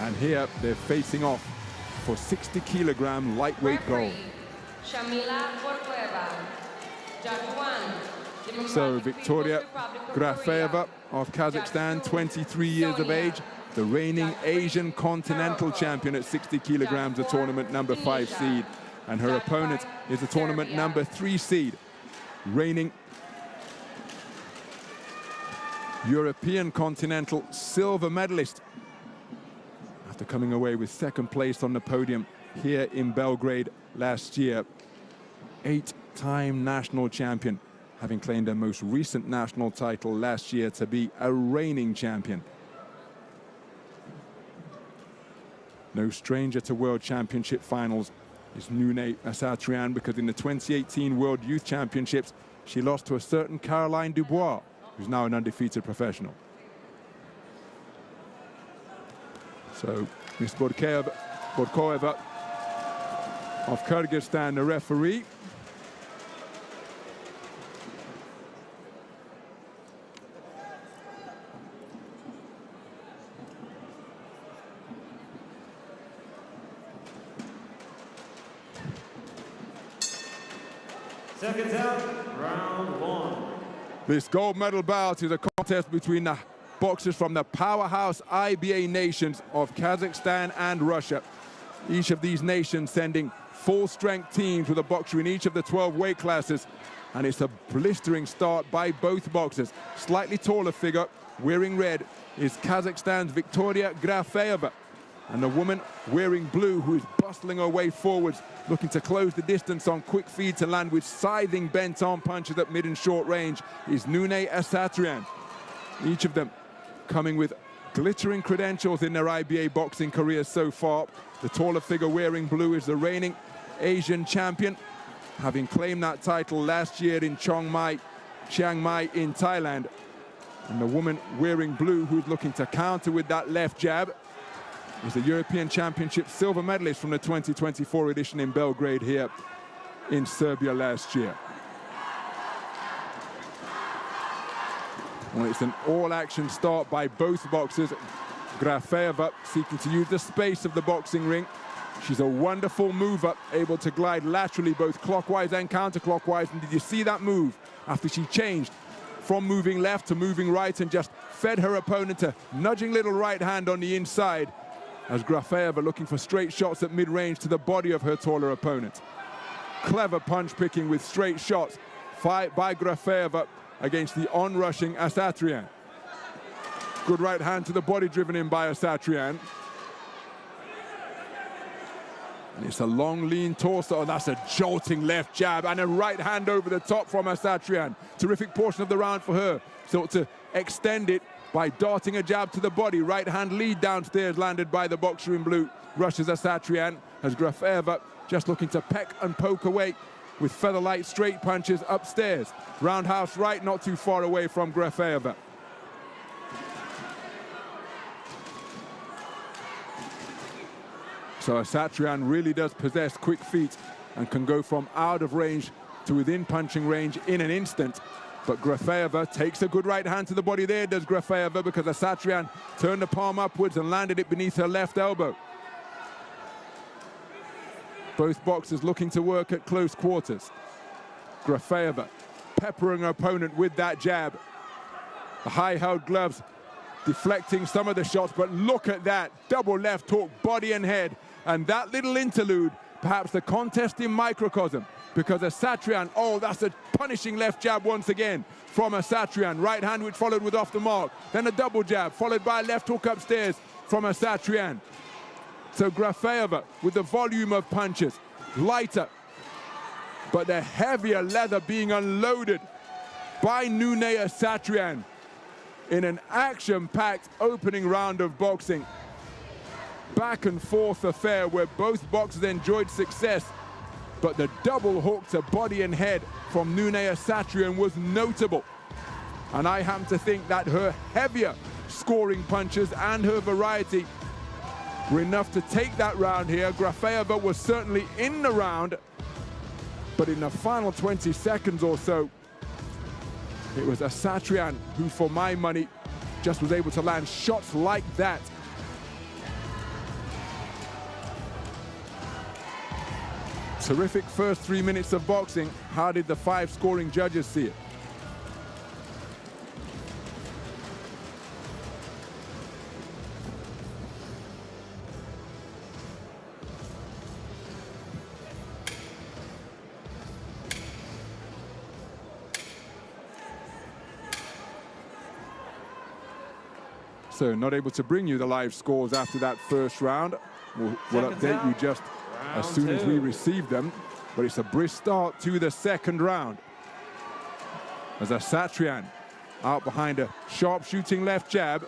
And here they're facing off for 60-kilogram lightweight gold. So Victoria Grafeeva of Kazakhstan, 23 years of age, the reigning Asian continental champion at 60 kilograms, the tournament number 5 seed. And her opponent is the tournament number 3 seed, reigning European continental silver medalist after coming away with 2nd place on the podium here in Belgrade last year. 8-time national champion, having claimed her most recent national title last year to be a reigning champion. No stranger to World Championship finals is Nune Assatryan, because in the 2018 World Youth Championships, she lost to a certain Caroline Dubois, who's now an undefeated professional. So Ms. Bodkoeva of Kyrgyzstan, the referee. Seconds out, round 1. This gold medal bout is a contest between the boxers from the powerhouse IBA nations of Kazakhstan and Russia. Each of these nations sending full-strength teams with a boxer in each of the 12 weight classes. And it's a blistering start by both boxers. Slightly taller figure, wearing red, is Kazakhstan's Victoria Grafeeva. And the woman wearing blue, who is bustling her way forwards, looking to close the distance on quick feed to land with scything bent-arm punches at mid and short range, is Nune Assatryan. Each of them coming with glittering credentials in their IBA boxing careers so far. The taller figure wearing blue is the reigning Asian champion, having claimed that title last year in Chiang Mai in Thailand. And the woman wearing blue, who's looking to counter with that left jab, is the European Championship silver medalist from the 2024 edition in Belgrade here in Serbia last year. Well, it's an all-action start by both boxers. Grafeeva seeking to use the space of the boxing ring. She's a wonderful mover, able to glide laterally both clockwise and counterclockwise. And did you see that move after she changed from moving left to moving right and just fed her opponent a nudging little right hand on the inside, as Grafeeva looking for straight shots at mid-range to the body of her taller opponent. Clever punch-picking with straight shots by Grafeeva against the on-rushing Assatryan. Good right hand to the body driven in by Assatryan. And it's a long, lean torso, and that's a jolting left jab, and a right hand over the top from Assatryan. Terrific portion of the round for her. So to extend it by darting a jab to the body, right hand lead downstairs landed by the boxer in blue, rushes Assatryan, as Grafeeva just looking to peck and poke away with feather-light straight punches upstairs. Roundhouse right, not too far away from Grafeeva. So Assatryan really does possess quick feet and can go from out of range to within punching range in an instant. But Grafeeva takes a good right hand to the body there, does Grafeeva, because Assatryan turned the palm upwards and landed it beneath her left elbow. Both boxers looking to work at close quarters. Grafeeva peppering her opponent with that jab. The high-held gloves deflecting some of the shots, but look at that double left hook, body and head. And that little interlude, perhaps the contest in microcosm, because Assatryan, oh, that's a punishing left jab once again from Assatryan. Right hand which followed with off the mark. Then a double jab, followed by a left hook upstairs from Assatryan. So Grafeeva with the volume of punches, lighter, but the heavier leather being unloaded by Nune Assatryan in an action-packed opening round of boxing. Back and forth affair where both boxers enjoyed success, but the double hook to body and head from Nune Assatryan was notable. And I happen to think that her heavier scoring punches and her variety were enough to take that round here. Grafeeva was certainly in the round, but in the final 20 seconds or so, it was Assatryan who, for my money, just was able to land shots like that Terrific first 3 minutes of boxing. How did the 5 scoring judges see it? So not able to bring you the live scores after that first round. We'll update you just as soon as we receive them. But it's a brisk start to the second round. As Assatriyaan out behind a sharp shooting left jab.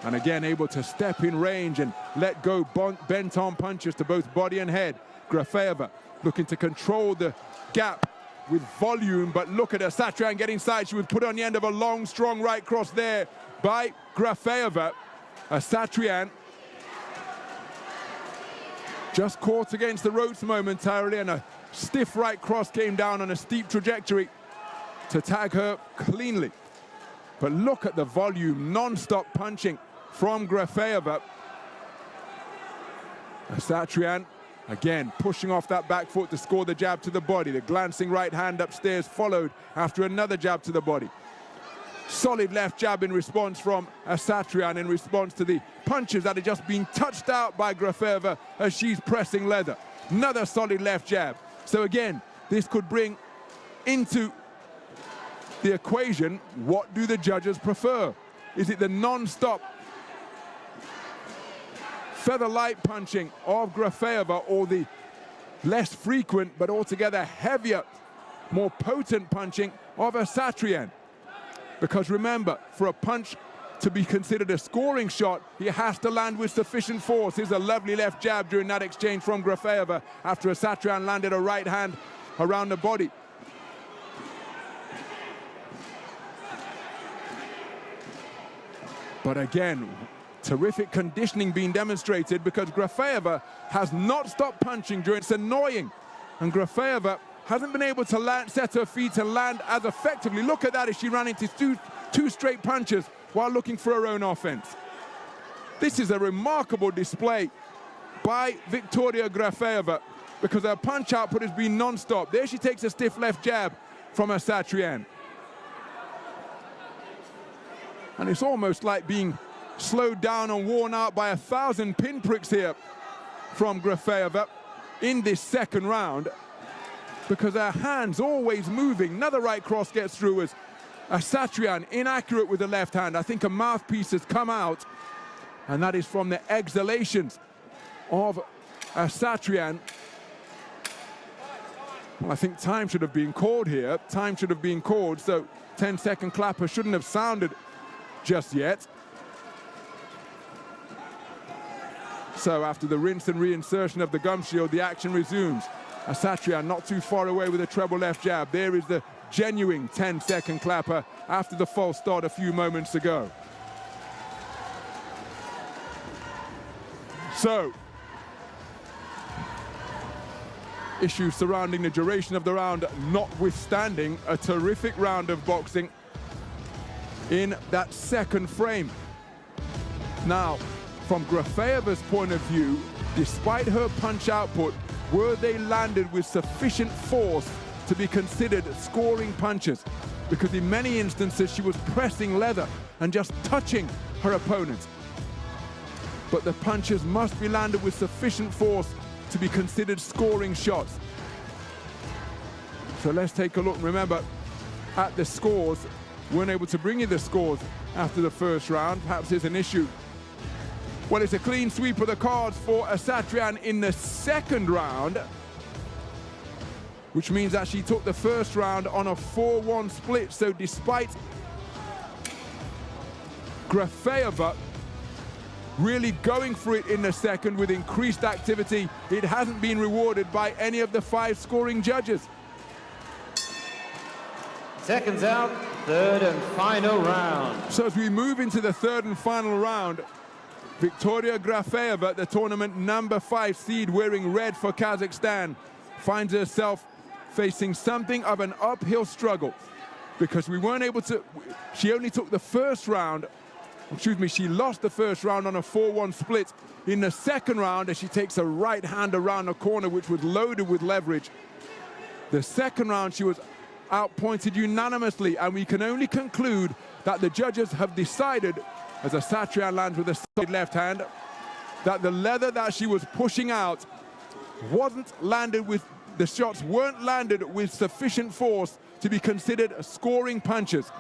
And again able to step in range and let go bent on punches to both body and head. Grafeeva looking to control the gap with volume, but look at Assatriyaan getting inside. She was put on the end of a long, strong right cross there by Grafeeva. Assatriyaan just caught against the ropes momentarily, and a stiff right cross came down on a steep trajectory to tag her cleanly. But look at the volume, non-stop punching from Grafeeva. Assatriyaan again pushing off that back foot to score the jab to the body. The glancing right hand upstairs followed after another jab to the body. Solid left jab in response from Assatriyaan in response to the punches that had just been touched out by Grafeeva as she's pressing leather. Another solid left jab. So again, this could bring into the equation, what do the judges prefer? Is it the non-stop feather light punching of Grafeeva, or the less frequent but altogether heavier, more potent punching of Assatriyaan? Because remember, for a punch to be considered a scoring shot, he has to land with sufficient force. Here's a lovely left jab during that exchange from Grafeeva after Assatriyaan landed a right hand around the body. But again, terrific conditioning being demonstrated, because Grafeeva has not stopped punching during. It's annoying, and Grafeeva hasn't been able to set her feet and land as effectively. Look at that as she ran into two straight punches while looking for her own offense. This is a remarkable display by Victoria Grafeeva, because her punch output has been non-stop. There she takes a stiff left jab from Assatriyaan. And it's almost like being slowed down and worn out by 1,000 pinpricks here from Grafeeva in this second round, because her hands always moving. Another right cross gets through as Assatriyaan inaccurate with the left hand. I think a mouthpiece has come out, and that is from the exhalations of Assatriyaan. Well, I think time should have been called here. Time should have been called, so 10-second clapper shouldn't have sounded just yet. So after the rinse and reinsertion of the gum shield, the action resumes. Assatriyaan not too far away with a treble left jab. There is the genuine 10-second clapper after the false start a few moments ago. So, issues surrounding the duration of the round notwithstanding, a terrific round of boxing in that second frame. Now, from Grafeeva's point of view, despite her punch output, were they landed with sufficient force to be considered scoring punches? Because in many instances she was pressing leather and just touching her opponent. But the punches must be landed with sufficient force to be considered scoring shots. So let's take a look. Remember, at the scores, weren't able to bring you the scores after the first round. Perhaps there's an issue. Well, it's a clean sweep of the cards for Assatriyaan in the second round, which means that she took the first round on a 4-1 split. So despite Grafeeva really going for it in the second with increased activity, it hasn't been rewarded by any of the 5 scoring judges. Seconds out, third and final round. So as we move into the third and final round, Victoria Grafeeva, the tournament number 5 seed wearing red for Kazakhstan, finds herself facing something of an uphill struggle, because we weren't able to, she only took the first round she lost the first round on a 4-1 split. In the second round, as she takes a right hand around the corner, which was loaded with leverage. The second round, she was outpointed unanimously, and we can only conclude that the judges have decided, as Assatrиян lands with a solid left hand, that the leather that she was pushing out the shots weren't landed with sufficient force to be considered scoring punches.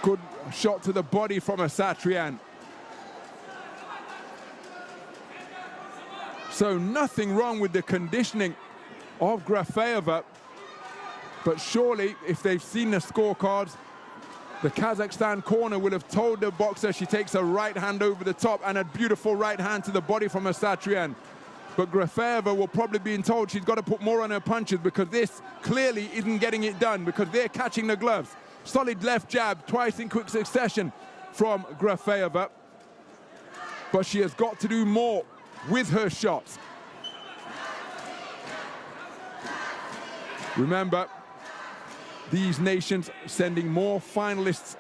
Good shot to the body from Assatrиян. So nothing wrong with the conditioning of Grafeeva, but surely if they've seen the scorecards, the Kazakhstan corner will have told the boxer she takes a right hand over the top and a beautiful right hand to the body from Assatrиян. But Grafeeva will probably be told she's got to put more on her punches, because this clearly isn't getting it done, because they're catching the gloves. Solid left jab, twice in quick succession from Grafeeva. But she has got to do more with her shots. Remember, these nations sending more finalists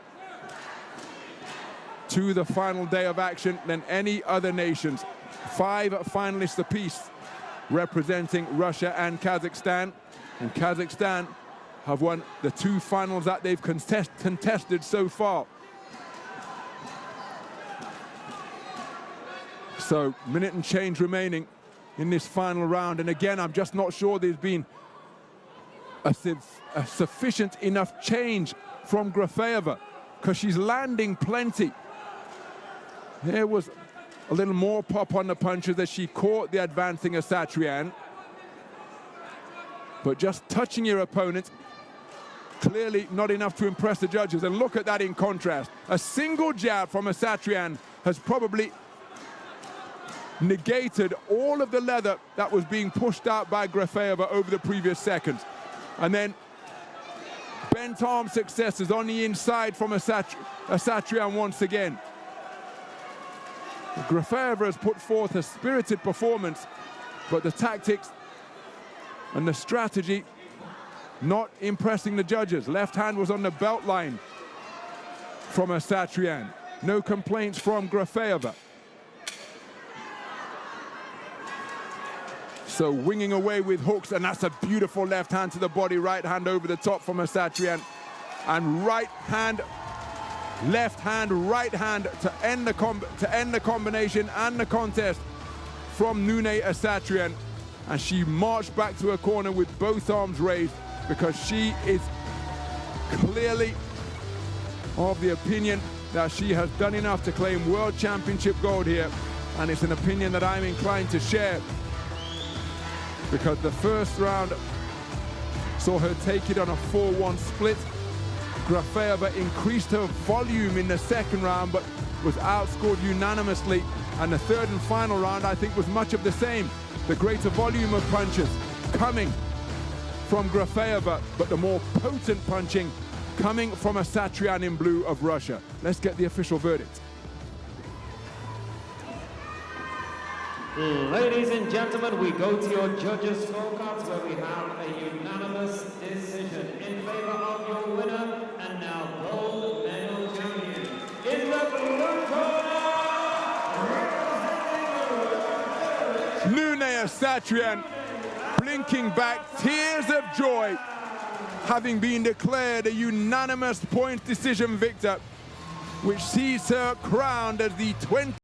to the final day of action than any other nations. 5 finalists apiece representing Russia and Kazakhstan. And Kazakhstan have won the 2 finals that they've contested so far. So, minute and change remaining in this final round. And again, I'm just not sure there's been a sufficient enough change from Grafeeva, because she's landing plenty. There was a little more pop on the punches as she caught the advancing Assatrиян. But just touching your opponent, clearly not enough to impress the judges. And look at that in contrast. A single jab from Assatrиян has probably negated all of the leather that was being pushed out by Grafeeva over the previous seconds. And then bent arm successes on the inside from Assatrияn once again. Grafeeva has put forth a spirited performance, but the tactics and the strategy not impressing the judges. Left hand was on the belt line from Assatrияn. No complaints from Grafeeva. So winging away with hooks, and that's a beautiful left hand to the body, right hand over the top from Assatrияn. And right hand, left hand, right hand to end the combination and the contest from Nune Assatrияn. And she marched back to her corner with both arms raised, because she is clearly of the opinion that she has done enough to claim World Championship gold here. And it's an opinion that I'm inclined to share, because the first round saw her take it on a 4-1 split. Grafeeva increased her volume in the second round, but was outscored unanimously. And the third and final round, I think, was much of the same. The greater volume of punches coming from Grafeeva, but the more potent punching coming from Assatrияn in blue of Russia. Let's get the official verdict. Ladies and gentlemen, we go to your judges' scorecards, where we have a unanimous decision in favor of your winner and now gold medal champion. In the blue corner, Nune Assatrияn blinking back, tears of joy, having been declared a unanimous point decision victor, which sees her crowned as the 20